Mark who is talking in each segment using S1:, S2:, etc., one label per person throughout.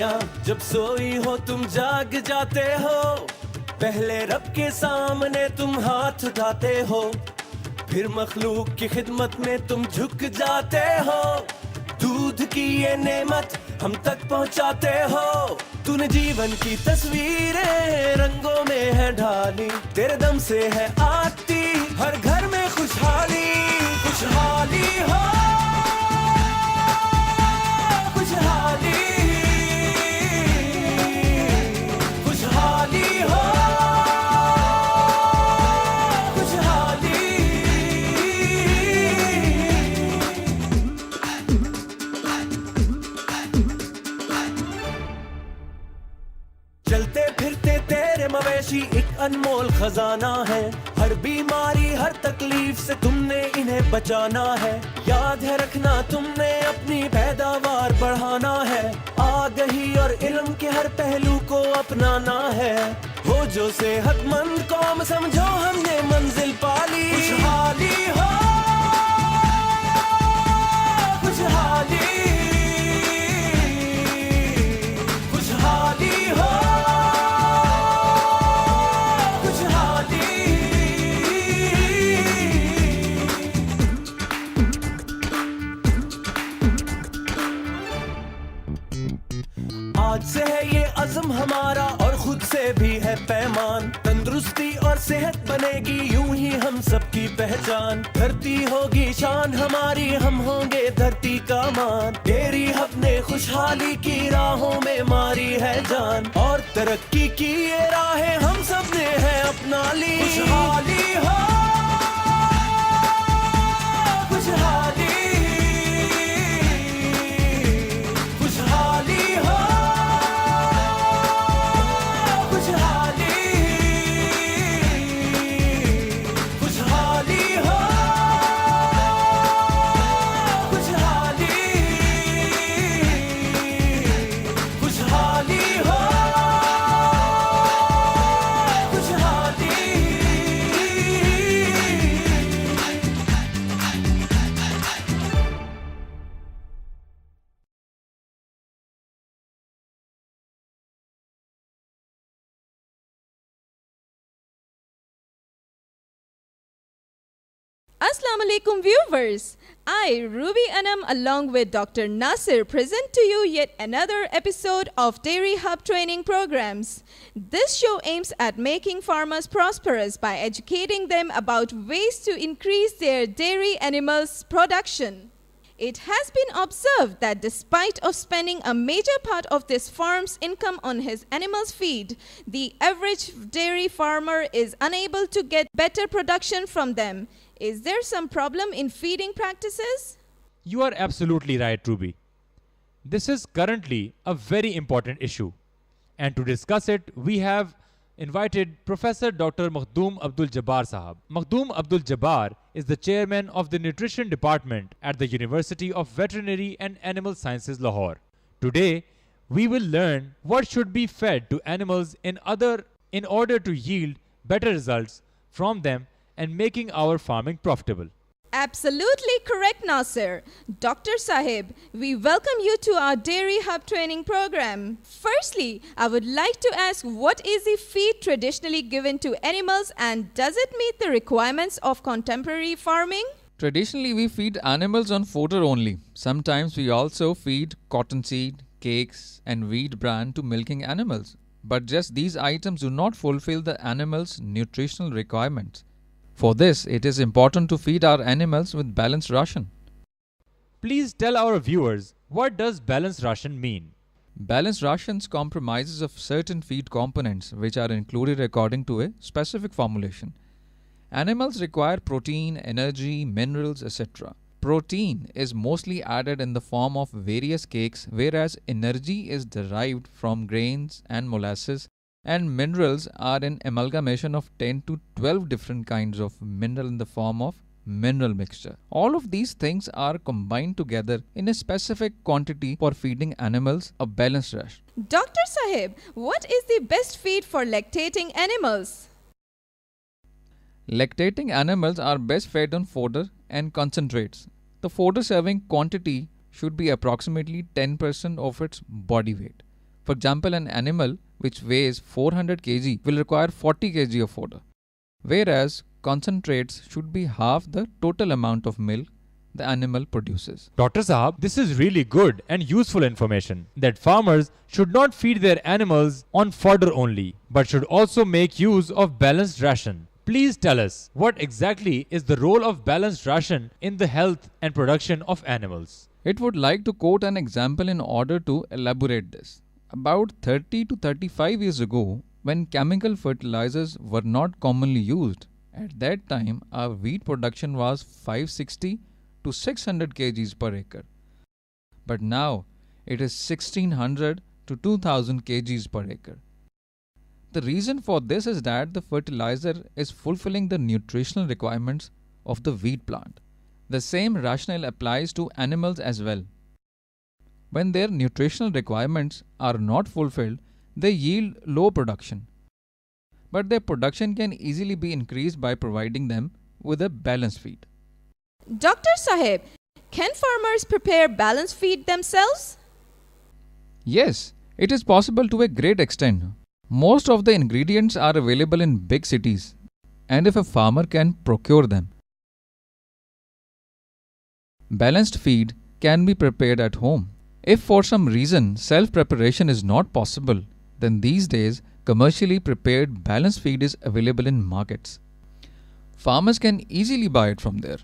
S1: दुनिया जब सोई हो तुम जाग जाते हो, पहले रब के सामने तुम हाथ उठाते हो, फिर मखलूक की खिदमत में तुम झुक जाते हो। दूध की ये नेमत हम तक पहुंचाते हो, तूने जीवन की तस्वीरें रंगों में है ढाली, तेरे दम से है आती हर घर में खुशहाली। खुशहाली हो, खुशहाली, खुशहाली हो, खुशहाली। चलते फिरते तेरे मवेशी एक अनमोल खजाना है, हर बीमारी हर तकलीफ से तुमने इन्हें बचाना है। याद है रखना तुमने अपनी पैदावार बढ़ाना है, आगाही और इल्म के हर पहलू को अपनाना है। हो जो सेहतमंद कौम समझो हमने मंजिल पाली। खुशहाली हो, खुशहाली, खुशहाली हो, आज से है ये अज़्म हमारा और खुद से भी है पैमान, तंदुरुस्ती और सेहत बनेगी यूं ही हम सबकी पहचान। धरती होगी शान हमारी, हम होंगे धरती का मान। तेरी अपने खुशहाली की राहों में मारी है जान, और तरक्की की ये राहें हम सब ने है अपना ली। खुशहाली हो, खुशहाली, खुशहाली हो,
S2: Assalamu alaikum viewers. I, Ruby Anam, along with Dr. Nasir, present to you yet another episode of Dairy Hub Training Programs. This show aims at making farmers prosperous by educating them about ways to increase their dairy animals' production. It has been observed that despite of spending a major part of this farm's income on his animals' feed, the average dairy farmer is unable to get better production from them. Is there some problem in feeding practices?
S3: You are absolutely right, Ruby. This is currently a very important issue. And to discuss it, we have invited Professor Dr. Makhdoom Abdul Jabbar Sahab. Makhdoom Abdul Jabbar is the chairman of the Nutrition Department at the University of Veterinary and Animal Sciences, Lahore. Today, we will learn what should be fed to animals in order to yield better results from them and making our farming profitable.
S2: Absolutely correct, Nasir. Dr. Sahib, we welcome you to our Dairy Hub training program. Firstly, I would like to ask, what is the feed traditionally given to animals and does it meet the requirements of contemporary farming?
S4: Traditionally, we feed animals on fodder only. Sometimes we also feed cottonseed, cakes and wheat bran to milking animals. But just these items do not fulfill the animal's nutritional requirements. For this, it is important to feed our animals with balanced ration.
S3: Please tell our viewers, what does balanced ration mean?
S4: Balanced rations comprises of certain feed components which are included according to a specific formulation. Animals require protein, energy, minerals, etc. Protein is mostly added in the form of various cakes, whereas energy is derived from grains and molasses, and minerals are an amalgamation of 10 to 12 different kinds of mineral in the form of mineral mixture. All of these things are combined together in a specific quantity for feeding animals a balanced ration.
S2: Dr. Sahib, what is the best feed for lactating animals?
S4: Lactating animals are best fed on fodder and concentrates. The fodder serving quantity should be approximately 10% of its body weight. For example, an animal which weighs 400 kg will require 40 kg of fodder, whereas concentrates should be half the total amount of milk the animal produces.
S3: Dr. Sahab, this is really good and useful information that farmers should not feed their animals on fodder only, but should also make use of balanced ration. Please tell us, what exactly is the role of balanced ration in the health and production of animals?
S4: It would like to quote an example in order to elaborate this. About 30 to 35 years ago, when chemical fertilizers were not commonly used, at that time our wheat production was 560 to 600 kgs per acre. But now it is 1600 to 2000 kgs per acre. The reason for this is that the fertilizer is fulfilling the nutritional requirements of the wheat plant. The same rationale applies to animals as well. When their nutritional requirements are not fulfilled, they yield low production. But their production can easily be increased by providing them with a balanced feed.
S2: Dr. Sahib, can farmers prepare balanced feed themselves?
S4: Yes, it is possible to a great extent. Most of the ingredients are available in big cities, and if a farmer can procure them, balanced feed can be prepared at home. If for some reason self-preparation is not possible, then these days commercially prepared balanced feed is available in markets. Farmers can easily buy it from there.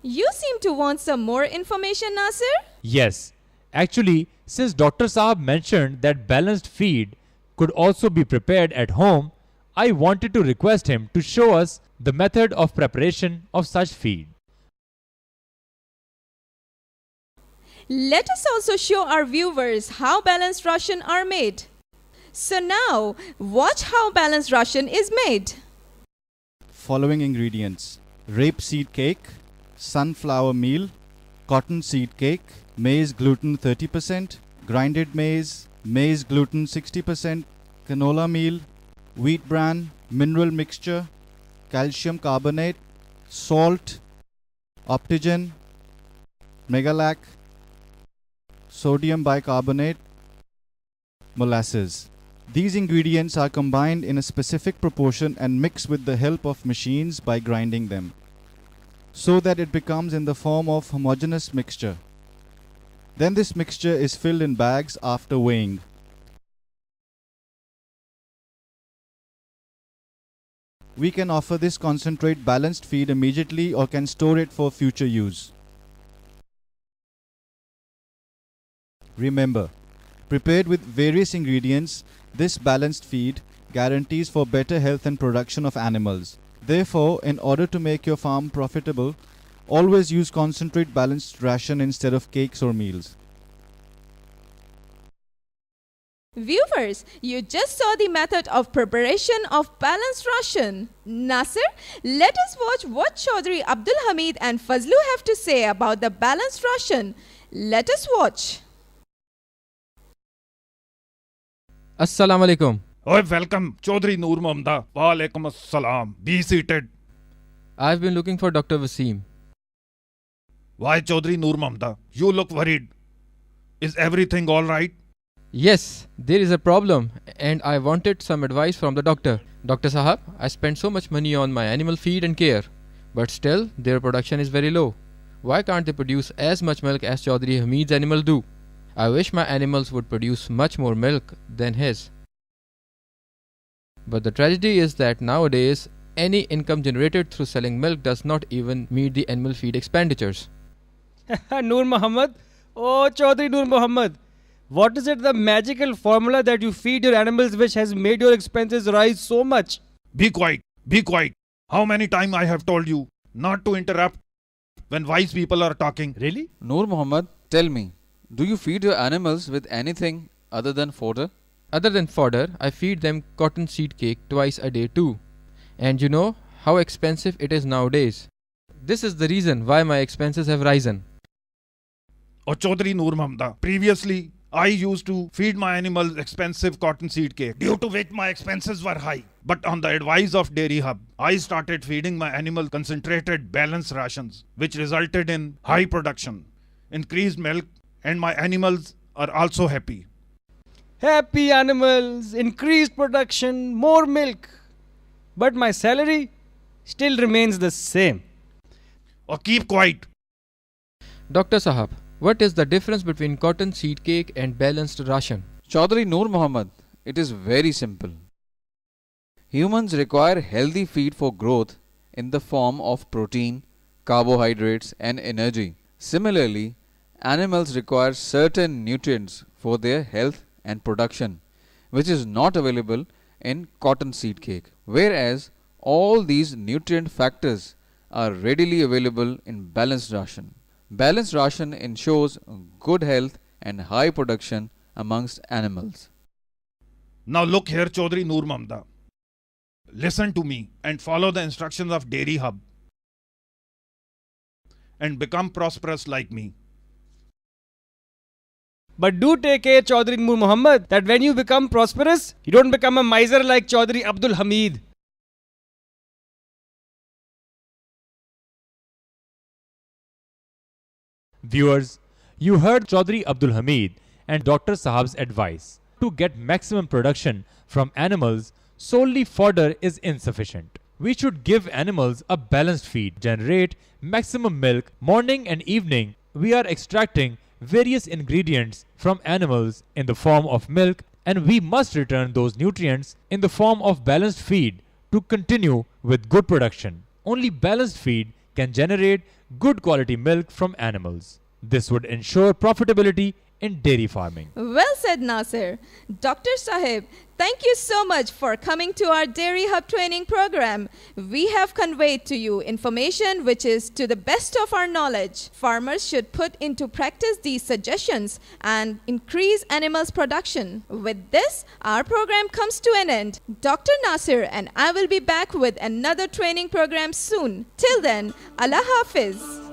S2: You seem to want some more information, Nasir?
S3: Yes. Actually, since Dr. Sahab mentioned that balanced feed could also be prepared at home, I wanted to request him to show us the method of preparation of such feed.
S2: Let us also show our viewers how balanced ration are made. So now, watch how balanced ration is made.
S5: Following ingredients: rapeseed cake, sunflower meal, cottonseed cake, maize gluten 30%, grinded maize, maize gluten 60%, canola meal, wheat bran, mineral mixture, calcium carbonate, salt, Optigen, Megalac, sodium bicarbonate, molasses. These ingredients are combined in a specific proportion and mixed with the help of machines by grinding them, so that it becomes in the form of homogeneous mixture. Then this mixture is filled in bags after weighing. We can offer this concentrate balanced feed immediately or can store it for future use. Remember, prepared with various ingredients, this balanced feed guarantees for better health and production of animals. Therefore, in order to make your farm profitable, always use concentrate balanced ration instead of cakes or meals.
S2: Viewers, you just saw the method of preparation of balanced ration. Nasir, let us watch what Chaudhry Abdul Hamid and Fazlu have to say about the balanced ration. Let us watch.
S6: Assalamu alaikum.
S7: Oh, welcome, Chaudhry Noor Mohammed. Wa alaikum assalam. Be seated.
S6: I've been looking for Dr. Wasim.
S7: Why, Chaudhry Noor Mohammed? You look worried. Is everything all right?
S6: Yes, there is a problem and I wanted some advice from the doctor. Dr. Sahab, I spent so much money on my animal feed and care, but still their production is very low. Why can't they produce as much milk as Chaudhry Hamid's animal do? I wish my animals would produce much more milk than his. But the tragedy is that nowadays, any income generated through selling milk does not even meet the animal feed expenditures.
S8: Noor Muhammad? Oh, Chaudhry Noor Muhammad. What is it, the magical formula that you feed your animals which has made your expenses rise so much?
S7: Be quiet. Be quiet. How many times I have told you not to interrupt when wise people are talking?
S8: Really?
S4: Noor Muhammad, tell me, do you feed your animals with anything other than fodder?
S6: Other than fodder, I feed them cottonseed cake twice a day too. And you know how expensive it is nowadays. This is the reason why my expenses have risen.
S7: Oh, Chaudhry Noor Mohammed. Previously, I used to feed my animals expensive cottonseed cake, due to which my expenses were high. But on the advice of Dairy Hub, I started feeding my animals concentrated balanced rations, which resulted in high production, increased milk, and my animals are also happy.
S8: happy animals, increased production, more milk. But my salary still remains the same.
S7: Or keep quiet.
S6: Dr. Sahab, what is the difference between cotton seed cake and balanced ration?
S9: Chaudhary Noor Muhammad, it is very simple. Humans require healthy feed for growth in the form of protein, carbohydrates and energy. Similarly, animals require certain nutrients for their health and production, which is not available in cotton seed cake, whereas all these nutrient factors are readily available in balanced ration. Balanced ration ensures good health and high production amongst animals.
S7: Now look here, Chaudhary Noor Muhammad. Listen to me and follow the instructions of Dairy Hub and become prosperous like me.
S8: But do take care, Chaudhary Noor Muhammad, that when you become prosperous, you don't become a miser like Chaudhary Abdul Hamid.
S3: Viewers, you heard Chaudhary Abdul Hamid and Dr. Sahab's advice. To get maximum production from animals, solely fodder is insufficient. We should give animals a balanced feed, generate maximum milk. Morning and evening, we are extracting various ingredients from animals in the form of milk, and we must return those nutrients in the form of balanced feed to continue with good production. Only balanced feed can generate good quality milk from animals. This would ensure profitability in dairy farming.
S2: Well said, Nasir. Dr. Sahib, thank you so much for coming to our Dairy Hub training program. We have conveyed to you information which is to the best of our knowledge. Farmers should put into practice these suggestions and increase animals' production. With this, our program comes to an end. Dr. Nasir and I will be back with another training program soon. Till then, Allah Hafiz.